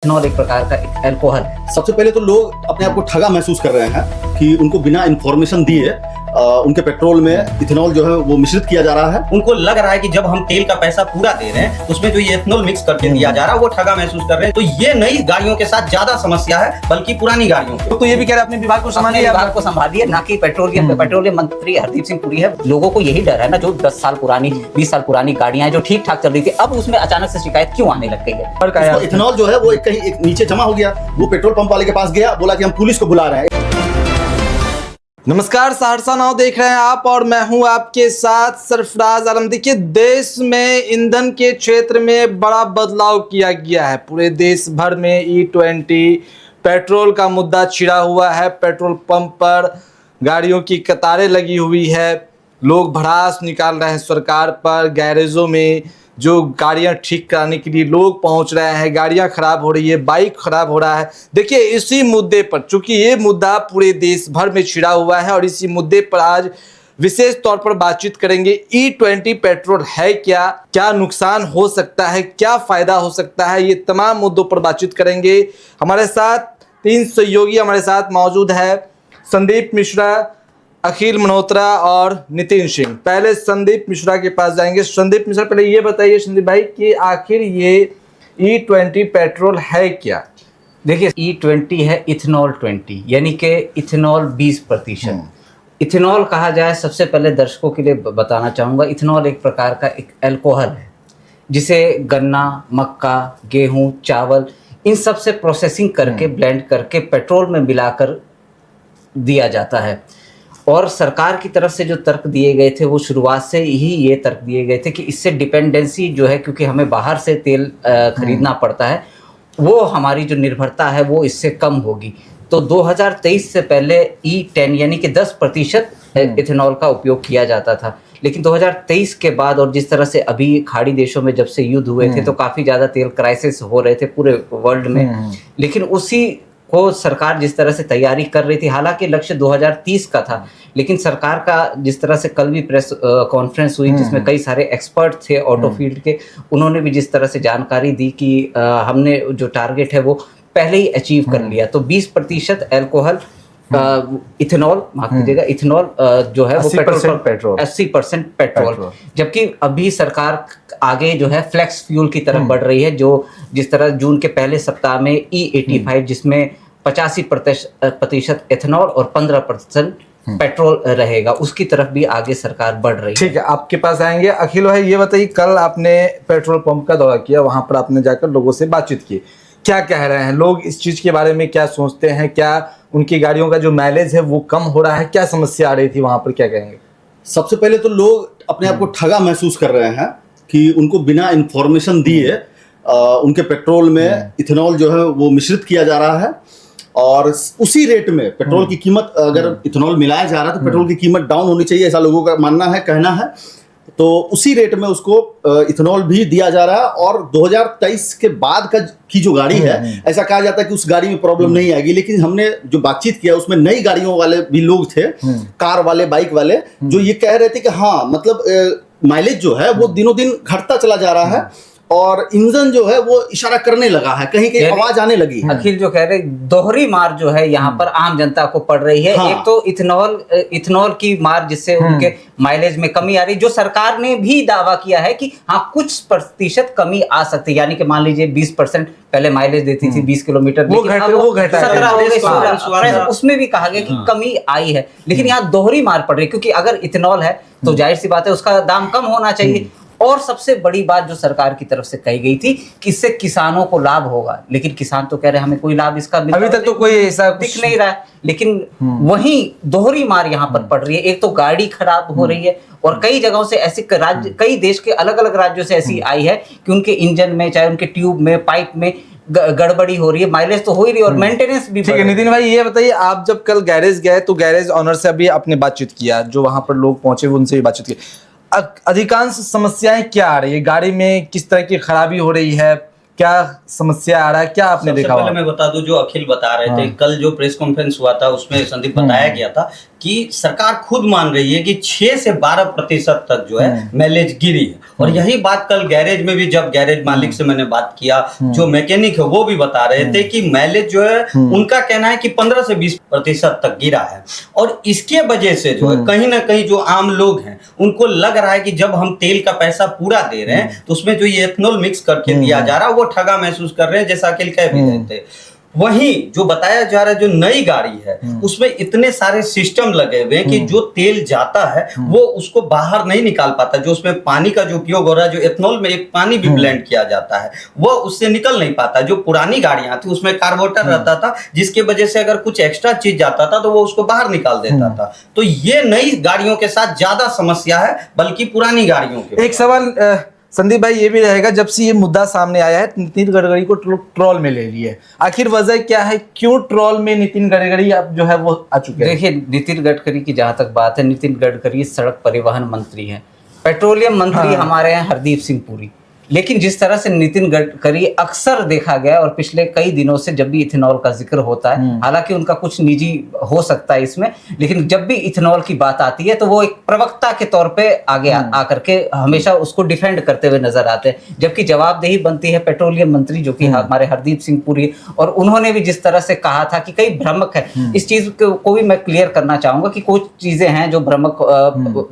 Ethanol एक प्रकार का एक अल्कोहल है। सबसे पहले तो लोग अपने आप को ठगा महसूस कर रहे हैं कि उनको बिना इंफॉर्मेशन दिए उनके पेट्रोल में इथेनॉल जो है वो मिश्रित किया जा रहा है। उनको लग रहा है कि जब हम तेल का पैसा पूरा दे रहे हैं उसमें जो ये इथेनॉल मिक्स करके दिया जा रहा है वो ठगा महसूस कर रहे हैं। तो ये नई गाड़ियों के साथ ज्यादा समस्या है बल्कि पुरानी गाड़ियों की। तो ये भी कह रहे हैं अपने विभाग को अपने विभाग को संभालिए, ना कि पेट्रोलियम मंत्री हरदीप सिंह पुरी है। लोगों को यही डर है ना, जो 10 साल पुरानी 20 साल पुरानी गाड़ियां जो ठीक ठाक चल रही थी, अब उसमें अचानक से शिकायत क्यों आने लग गई है? उसको इथेनॉल जो है वो कहीं एक नीचे जमा हो गया, वो पेट्रोल पंप वाले के पास गया, बोला कि हम पुलिस को बुला रहे हैं। नमस्कार, सहरसा नाउ देख रहे हैं आप और मैं हूं आपके साथ सरफराज आलम। देखिए, देश में ईंधन के क्षेत्र में बड़ा बदलाव किया गया है। पूरे देश भर में E20 पेट्रोल का मुद्दा छिड़ा हुआ है। पेट्रोल पंप पर गाड़ियों की कतारें लगी हुई है, लोग भड़ास निकाल रहे हैं सरकार पर। गैरेजों में जो गाड़ियां ठीक कराने के लिए लोग पहुंच रहे हैं, गाड़ियां खराब हो रही है, बाइक खराब हो रहा है। देखिए, इसी मुद्दे पर, चूंकि ये मुद्दा पूरे देश भर में छिड़ा हुआ है और इसी मुद्दे पर आज विशेष तौर पर बातचीत करेंगे। E20 पेट्रोल है क्या, क्या नुकसान हो सकता है, क्या फायदा हो सकता है, ये तमाम मुद्दों पर बातचीत करेंगे। हमारे साथ 3 सहयोगी हमारे साथ मौजूद है, संदीप मिश्रा, अखिल मल्होत्रा और नितिन सिंह। पहले संदीप मिश्रा के पास जाएंगे। संदीप मिश्रा, पहले ये बताइए संदीप भाई कि आखिर ये E20 पेट्रोल है क्या? देखिए, E20 है इथेनॉल 20, यानी कि इथेनॉल 20%। इथेनॉल कहा जाए, सबसे पहले दर्शकों के लिए बताना चाहूँगा, इथेनॉल एक प्रकार का एक अल्कोहल है जिसे गन्ना, मक्का, गेहूँ, चावल, इन सब से प्रोसेसिंग करके ब्लेंड करके पेट्रोल में मिलाकर दिया जाता है। और सरकार की तरफ से जो तर्क दिए गए थे वो शुरुआत से ही ये तर्क दिए गए थे कि इससे डिपेंडेंसी जो है, क्योंकि हमें बाहर से तेल खरीदना पड़ता है, वो हमारी जो निर्भरता है वो इससे कम होगी। तो 2023 से पहले E10 यानी कि 10% इथेनॉल का उपयोग किया जाता था। लेकिन 2023 के बाद और जिस तरह से अभी खाड़ी देशों में जब से युद्ध हुए थे तो काफ़ी ज़्यादा तेल क्राइसिस हो रहे थे पूरे वर्ल्ड में। लेकिन उसी को सरकार जिस तरह से तैयारी कर रही थी, हालांकि लक्ष्य 2030 का था, लेकिन सरकार का जिस तरह से कल भी प्रेस कॉन्फ्रेंस हुई जिसमें कई सारे एक्सपर्ट थे ऑटो फील्ड के, उन्होंने भी जिस तरह से जानकारी दी कि हमने जो टारगेट है वो पहले ही अचीव कर लिया। तो 20% अल्कोहल इथेनॉल, माफ कीजिएगा, इथेनॉल जो है वो 80% पेट्रोल। जबकि अभी सरकार आगे जो है फ्लेक्स फ्यूल की तरफ बढ़ रही है, जो जिस तरह जून के पहले सप्ताह में E85 जिसमें 85% इथेनॉल और 15% पेट्रोल रहेगा, उसकी तरफ भी आगे सरकार बढ़ रही है। ठीक है, आपके पास आएंगे। अखिल भाई, ये बताइए, कल आपने पेट्रोल पंप का दौरा किया, वहां पर आपने जाकर लोगों से बातचीत की, क्या कह रहे हैं लोग इस चीज के बारे में, क्या सोचते हैं? क्या उनकी गाड़ियों का जो माइलेज है वो कम हो रहा है? क्या समस्या आ रही थी वहां पर, क्या कहेंगे? सबसे पहले तो लोग अपने आप को ठगा महसूस कर रहे हैं कि उनको बिना इंफॉर्मेशन दिए उनके पेट्रोल में इथेनॉल जो है वो मिश्रित किया जा रहा है और उसी रेट में पेट्रोल की कीमत, अगर इथेनॉल मिलाया जा रहा है तो पेट्रोल की कीमत डाउन होनी चाहिए, ऐसा लोगों का मानना है, कहना है। तो उसी रेट में उसको इथेनॉल भी दिया जा रहा है। और 2023 के बाद की जो गाड़ी है, ऐसा कहा जाता है कि उस गाड़ी में प्रॉब्लम नहीं आएगी, लेकिन हमने जो बातचीत किया उसमें नई गाड़ियों वाले भी लोग थे, कार वाले, बाइक वाले, जो ये कह रहे थे कि हाँ, मतलब माइलेज जो है वो दिनों दिन घटता चला जा रहा है और इंजन जो है वो इशारा करने लगा है, कहीं कहीं आवाज आने लगी है। अखिल जो कह रहे, दोहरी मार जो है यहाँ पर आम जनता को पड़ रही है। हाँ। एक तो इथेनॉल की मार जिससे उनके माइलेज में कमी आ रही, जो सरकार ने भी दावा किया है कि हाँ कुछ प्रतिशत कमी आ सकती है, यानी कि मान लीजिए 20% पहले माइलेज देती थी 20 किलोमीटर, वो घटा 17 उसमें भी कहा गया कि कमी आई है। लेकिन यहाँ दोहरी मार पड़ रही है, क्योंकि अगर इथेनॉल है तो जाहिर सी बात है उसका दाम कम होना चाहिए। और सबसे बड़ी बात जो सरकार की तरफ से कही गई थी कि इससे किसानों को लाभ होगा, लेकिन किसान तो कह रहे हैं हमें कोई लाभ इसका अभी तक तो कोई ऐसा दिख नहीं रहा है। लेकिन वहीं दोहरी मार यहाँ पर पड़ रही है। एक तो गाड़ी खराब हो रही है और कई जगहों से ऐसे राज्य, कई देश के अलग अलग राज्यों से ऐसी आई है कि उनके इंजन में, चाहे उनके ट्यूब में, पाइप में गड़बड़ी हो रही है, माइलेज तो हो ही रही है और मेंटेनेंस भी। ठीक है नितिन भाई, ये बताइए, आप जब कल गैरेज गए तो गैरेज ऑनर से अभी आपने बातचीत किया, जो वहां पर लोग पहुंचे उनसे भी बातचीत की, अधिकांश समस्याएं क्या आ रही है गाड़ी में? किस तरह की खराबी हो रही है? क्या समस्या आ रहा है? क्या आपने देखा? पहले मैं बता दूं, जो अखिल बता रहे थे, कल जो प्रेस कॉन्फ्रेंस हुआ था उसमें संदीप बताया गया था कि सरकार खुद मान रही है कि 6 से 12% तक जो है माइलेज गिरी है। और यही बात कल गैरेज में भी, जब गैरेज मालिक से मैंने बात किया, जो मैकेनिक है वो भी बता रहे थे कि माइलेज जो है उनका कहना है कि 15 से 20% तक गिरा है। और इसके वजह से जो है कहीं ना कहीं जो आम लोग हैं उनको लग रहा है कि जब हम तेल का पैसा पूरा दे रहे हैं तो उसमें जो ये एथेनॉल मिक्स करके दिया जा रहा है वो ठगा महसूस कर रहे हैं, जैसा अखिल कह भी रहे थे। वहीं जो बताया जा रहा है, जो नई गाड़ी है उसमें इतने सारे सिस्टम लगे हुए हैं कि जो तेल जाता है वो उसको बाहर नहीं निकाल पाता। जो उसमें पानी का जो उपयोग हो रहा है, जो एथेनॉल में एक पानी भी ब्लेंड किया जाता है, वो उससे निकल नहीं पाता। जो पुरानी गाड़ियां थी उसमें कार्बोरेटर रहता था, जिसके वजह से अगर कुछ एक्स्ट्रा चीज जाता था तो वो उसको बाहर निकाल देता था। तो ये नई गाड़ियों के साथ ज्यादा समस्या है बल्कि पुरानी गाड़ियों के। एक सवाल संदीप भाई ये भी रहेगा, जब से ये मुद्दा सामने आया है नितिन गडकरी को ट्रोल में ले लिए, आखिर वजह क्या है, क्यों ट्रोल में नितिन गडकरी अब जो है वो आ चुके हैं? देखिए, नितिन गडकरी की जहां तक बात है, नितिन गडकरी सड़क परिवहन मंत्री हैं, पेट्रोलियम मंत्री हमारे यहाँ हरदीप सिंह पुरी। लेकिन जिस तरह से नितिन गडकरी अक्सर देखा गया और पिछले कई दिनों से जब भी इथेनॉल का जिक्र होता है, हालांकि उनका कुछ निजी हो सकता है इसमें, लेकिन जब भी इथेनॉल की बात आती है तो वो एक प्रवक्ता के तौर पे आगे आकर के हमेशा उसको डिफेंड करते हुए नजर आते हैं। जबकि जवाबदेही बनती है पेट्रोलियम मंत्री जो कि हमारे हरदीप सिंह पुरी, और उन्होंने भी जिस तरह से कहा था कि कई भ्रामक है, इस चीज को भी मैं क्लियर करना चाहूंगा कि कुछ चीजें हैं जो भ्रामक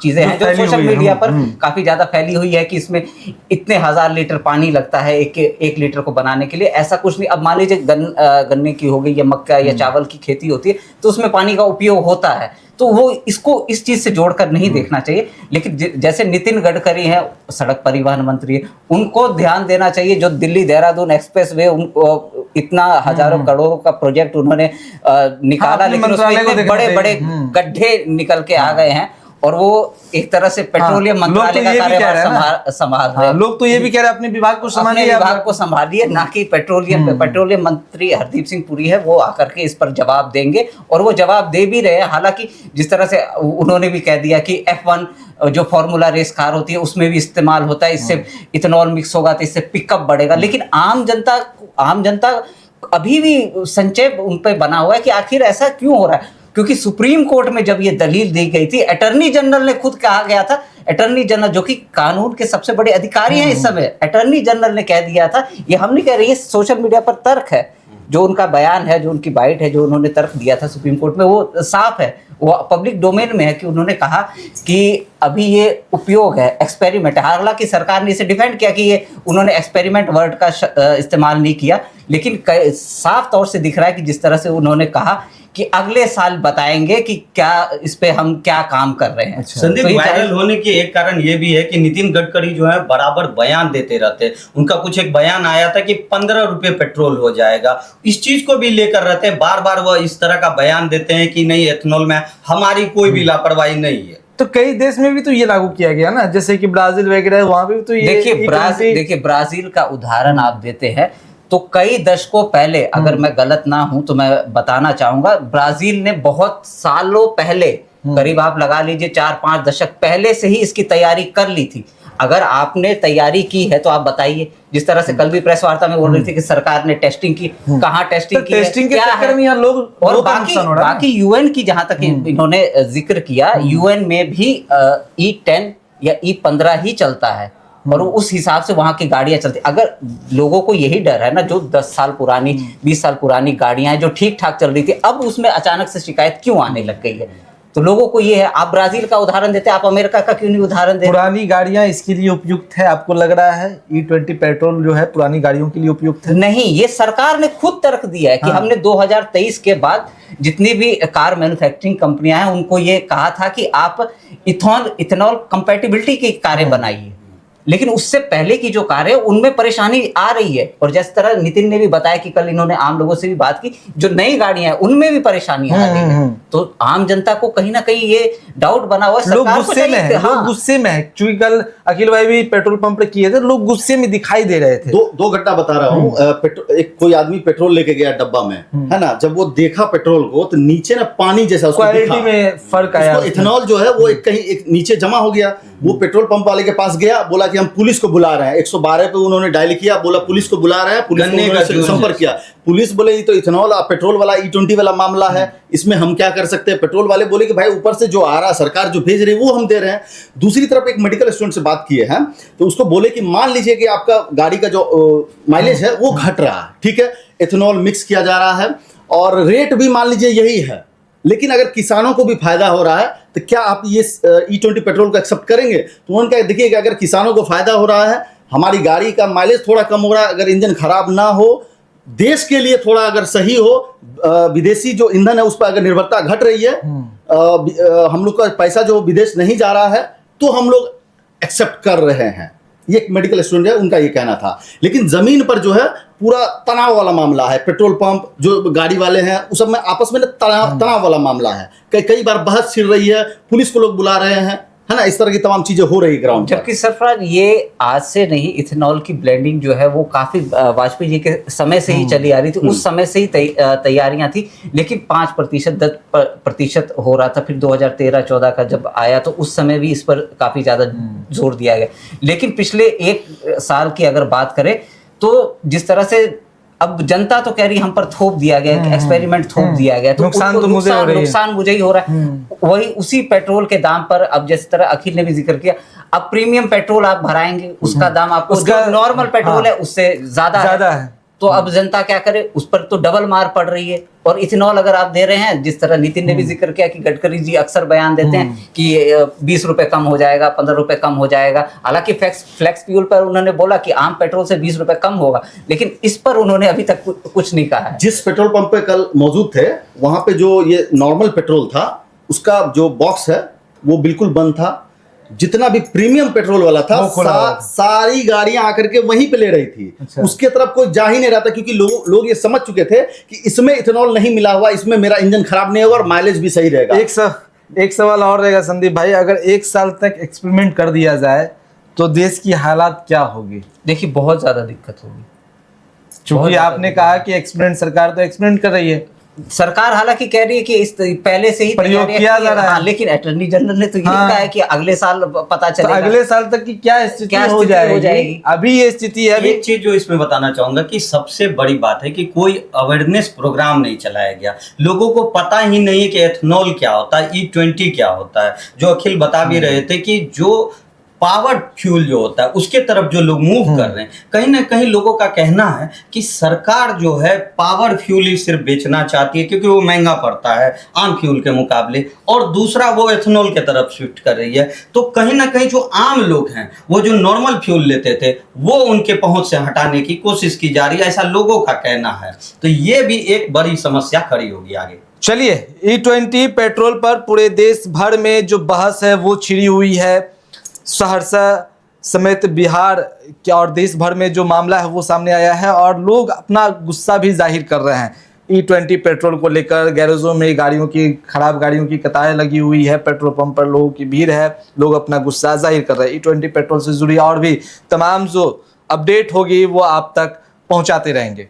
चीजें हैं जो सोशल मीडिया पर काफी ज्यादा फैली हुई है कि इसमें इतने 1000 लीटर पानी लगता है एक लीटर को बनाने के लिए। ऐसा कुछ नहीं। अब मान लीजिए गन्ने की हो गई या मक्का या चावल की खेती होती है तो उसमें पानी का उपयोग होता है, तो वो इसको इस चीज से जोड़कर नहीं देखना चाहिए। लेकिन जैसे नितिन गडकरी हैं, सड़क परिवहन मंत्री है, उनको ध्यान देना चाहिए। जो दिल्ली देहरादून एक्सप्रेस वे, उनको इतना हजारों करोड़ों का प्रोजेक्ट उन्होंने निकाला, लेकिन उसमें इतने बड़े बड़े गड्ढे निकल के आ गए हैं और वो एक तरह से पेट्रोलियम मंत्रालय का कार्यभार संभाल रहे हैं। लोग तो ये भी कह रहे हैं अपने विभाग को संभालिए, विभाग को संभालिए, ना कि पेट्रोलियम मंत्री हरदीप सिंह पुरी है वो आकर के इस पर जवाब देंगे और वो जवाब दे भी रहे हैं। हालांकि जिस तरह से उन्होंने भी कह दिया कि F1 जो फॉर्मूला रेस कार होती है उसमें भी इस्तेमाल होता है, इससे इथेनॉल मिक्स होगा तो इससे पिकअप बढ़ेगा। लेकिन आम जनता अभी भी संचय उन पर बना हुआ है कि आखिर ऐसा क्यों हो रहा है। क्योंकि सुप्रीम कोर्ट में जब ये दलील दी गई थी, अटॉर्नी जनरल ने खुद कहा गया था, अटॉर्नी जनरल जो कि कानून के सबसे बड़े अधिकारी हैं इस समय, अटॉर्नी जनरल ने कह दिया था, ये हम नहीं कह रहे, ये सोशल मीडिया पर तर्क है, जो उनका बयान है, जो उनकी बाइट है, जो उन्होंने तर्क दिया था सुप्रीम कोर्ट में, वो साफ है, वो पब्लिक डोमेन में है कि उन्होंने कहा कि अभी ये उपयोग है, एक्सपेरिमेंट है। हालांकि सरकार ने इसे डिफेंड किया कि ये उन्होंने एक्सपेरिमेंट वर्ड का इस्तेमाल नहीं किया, लेकिन साफ तौर से दिख रहा है कि जिस तरह से उन्होंने कहा कि अगले साल बताएंगे कि क्या इस पे हम क्या काम कर रहे हैं। संदीप, वायरल होने के एक कारण ये भी है कि नितिन गडकरी जो है बराबर बयान देते रहते हैं। उनका कुछ एक बयान आया था कि 15 रुपए पेट्रोल हो जाएगा, इस चीज को भी लेकर रहते हैं, बार बार वह इस तरह का बयान देते हैं कि नहीं, एथेनॉल में हमारी कोई भी लापरवाही नहीं है। तो कई देश में भी तो ये लागू किया गया ना, जैसे कि ब्राजील वगैरह, वहां पे भी तो ये देखिए ब्राजील का उदाहरण आप देते हैं तो कई दशकों पहले, अगर मैं गलत ना हूं तो मैं बताना चाहूंगा, ब्राजील ने बहुत सालों पहले, करीब आप लगा लीजिए 4-5 दशक पहले से ही इसकी तैयारी कर ली थी। अगर आपने तैयारी की है तो आप बताइए। जिस तरह से कल भी प्रेस वार्ता में बोल रही थी कि सरकार ने टेस्टिंग की, कहाँ टेस्टिंग की, टेस्टिंग के चक्कर में यहाँ लोग और बाकी यूएन की जहां तक इन्होंने जिक्र किया, यूएन में भी E10 या E15 ही चलता है और उस हिसाब से वहां की गाड़ियां चलती। अगर लोगों को यही डर है ना, जो 10 साल पुरानी 20 साल पुरानी गाड़ियां हैं जो ठीक ठाक चल रही थी, अब उसमें अचानक से शिकायत क्यों आने लग गई है, तो लोगों को ये है। आप ब्राजील का उदाहरण देते हैं, आप अमेरिका का क्यों नहीं उदाहरण देते? पुरानी गाड़ियां इसके लिए उपयुक्त है, आपको लग रहा है E20 पेट्रोल जो है पुरानी गाड़ियों के लिए उपयुक्त है? नहीं, ये सरकार ने खुद तर्क दिया है कि हमने 2023 के बाद जितनी भी कार मैन्युफैक्चरिंग कंपनियां हैं उनको ये कहा था कि आप इथेनॉल कंपैटिबिलिटी की कारें बनाइए, लेकिन उससे पहले की जो कार है उनमें परेशानी आ रही है। और जिस तरह नितिन ने भी बताया कि कल इन्होंने आम लोगों से भी बात की, जो नई गाड़ियां हैं उनमें भी परेशानी आ रही है। तो आम जनता को कहीं ना कहीं ये डाउट बना हुआ है, लोग गुस्से में है, लोग गुस्से में है। क्योंकि कल अखिल भाई भी पेट्रोल पंप पे किए थे, लोग गुस्से में दिखाई दे रहे थे। दो घटना बता रहा हूँ। एक कोई आदमी पेट्रोल लेके गया डब्बा में, है ना, जब वो देखा पेट्रोल को तो नीचे ना पानी जैसा क्वालिटी में फर्क आया, इथेनॉल जो है वो एक नीचे जमा हो गया। वो पेट्रोल पंप वाले के पास गया, बोला कि हम पुलिस को बुला रहे हैं। 112 पे उन्होंने डायल किया, बोला पुलिस को बुला रहे हैं, पुलिस ने संपर्क किया। पुलिस बोले ये तो इथेनॉल पेट्रोल वाला E20 वाला मामला है, इसमें हम क्या कर सकते हैं। पेट्रोल वाले बोले कि भाई ऊपर से जो आ रहा है, सरकार जो भेज रही है वो हम दे रहे हैं। दूसरी तरफ एक मेडिकल स्टूडेंट से बात किए हैं तो उसको बोले कि मान लीजिए कि आपका गाड़ी का जो माइलेज है वो घट रहा है, ठीक है, इथेनॉल मिक्स किया जा रहा है और रेट भी मान लीजिए यही है, लेकिन अगर किसानों को भी फायदा हो रहा है तो क्या आप ये E20 पेट्रोल को एक्सेप्ट करेंगे? तो उन्होंने कहा देखिए अगर किसानों को फायदा हो रहा है, हमारी गाड़ी का माइलेज थोड़ा कम हो रहा है, अगर इंजन खराब ना हो, देश के लिए थोड़ा अगर सही हो, विदेशी जो ईंधन है उस पर अगर निर्भरता घट रही है, हम लोग का पैसा जो विदेश नहीं जा रहा है, तो हम लोग एक्सेप्ट कर रहे हैं। ये एक मेडिकल स्टूडेंट है, उनका ये कहना था। लेकिन जमीन पर जो है पूरा तनाव वाला मामला है। पेट्रोल पंप जो गाड़ी वाले हैं उस सब में आपस में तनाव वाला मामला है। कई बार बहस छिड़ रही है, पुलिस को लोग बुला रहे हैं, है ना, इस तरह की तमाम चीजें हो रही है ग्राउंड पर। जबकि सरफराज ये आज से नहीं, इथेनॉल की ब्लेंडिंग जो है वो काफी वाजपेयी जी के समय से ही चली आ रही थी, उस समय से ही तैयारियां थी, लेकिन 5% 10% हो रहा था। फिर 2013-14 का जब आया तो उस समय भी इस पर काफी ज्यादा जोर दिया गया। लेकिन पिछले 1 साल की अगर बात करें तो जिस तरह से अब जनता तो कह रही हम पर थोप दिया गया, एक्सपेरिमेंट थोप दिया गया, तो नुकसान मुझे ही हो रहा है। वही उसी पेट्रोल के दाम पर अब जिस तरह अखिल ने भी जिक्र किया, अब प्रीमियम पेट्रोल आप भराएंगे, उसका दाम आपको जो नॉर्मल पेट्रोल है उससे ज्यादा है। तो अब जनता क्या करे, उस पर तो डबल मार पड़ रही है। और इथेनॉल अगर आप दे रहे हैं, जिस तरह नितिन ने भी जिक्र किया कि गडकरी जी अक्सर बयान देते हैं कि 20 रुपए कम हो जाएगा, 15 रुपए कम हो जाएगा। हालांकि फ्लेक्स फ्यूल पर उन्होंने बोला कि आम पेट्रोल से 20 रुपए कम होगा, लेकिन इस पर उन्होंने अभी तक कुछ नहीं कहा है। जिस पेट्रोल पंप पे कल मौजूद थे, वहां पे जो ये नॉर्मल पेट्रोल था उसका जो बॉक्स है वो बिल्कुल बंद था। जितना भी प्रीमियम पेट्रोल वाला था सारी गाड़ियां आकर के वहीं पे ले रही थी। अच्छा। उसके तरफ कोई जा ही नहीं रहा था, क्योंकि लोग ये समझ चुके थे कि इसमें इथेनॉल नहीं मिला हुआ, इसमें मेरा इंजन खराब नहीं होगा और माइलेज भी सही रहेगा। एक सवाल और रहेगा संदीप भाई, अगर 1 साल तक एक्सपेरिमेंट कर दिया जाए तो देश की हालात क्या होगी? देखिए बहुत ज्यादा दिक्कत होगी, क्योंकि आपने कहा कि एक्सपेरिमेंट, सरकार तो एक्सपेरिमेंट कर रही है। सरकार हालांकि कह रही है कि इस पहले से ही प्रयोग किया जा रहा है। हाँ, लेकिन अटॉर्नी जनरल ने तो ये कहा है कि अगले साल पता चलेगा। तो अगले साल तक की क्या स्थिति हो जाएगी? अभी ये स्थिति है। एक चीज जो इसमें बताना चाहूंगा कि सबसे बड़ी बात है कि कोई अवेयरनेस प्रोग्राम नहीं चलाया गया। लोगों को पता ही नहीं है कि एथेनॉल क्या होता है, E20 क्या होता है। जो अखिल बता भी रहे थे कि जो पावर फ्यूल जो होता है उसके तरफ जो लोग मूव कर रहे हैं, कहीं ना कहीं लोगों का कहना है कि सरकार जो है पावर फ्यूल ही सिर्फ बेचना चाहती है, क्योंकि वो महंगा पड़ता है आम फ्यूल के मुकाबले, और दूसरा वो एथेनॉल के तरफ शिफ्ट कर रही है। तो कहीं ना कहीं जो आम लोग हैं, वो जो नॉर्मल फ्यूल लेते थे, वो उनके पहुंच से हटाने की कोशिश की जा रही है, ऐसा लोगों का कहना है। तो ये भी एक बड़ी समस्या खड़ी होगी आगे। चलिए, E20 पेट्रोल पर पूरे देश भर में जो बहस है वो छिड़ी हुई है। सहरसा समेत बिहार क्या और देश भर में जो मामला है वो सामने आया है और लोग अपना गुस्सा भी जाहिर कर रहे हैं। E20 पेट्रोल को लेकर गैरेजों में खराब गाड़ियों की कतारें लगी हुई है, पेट्रोल पंप पर लोगों की भीड़ है, लोग अपना गुस्सा जाहिर कर रहे हैं। E20 पेट्रोल से जुड़ी और भी तमाम जो अपडेट होगी वो आप तक पहुंचाते रहेंगे।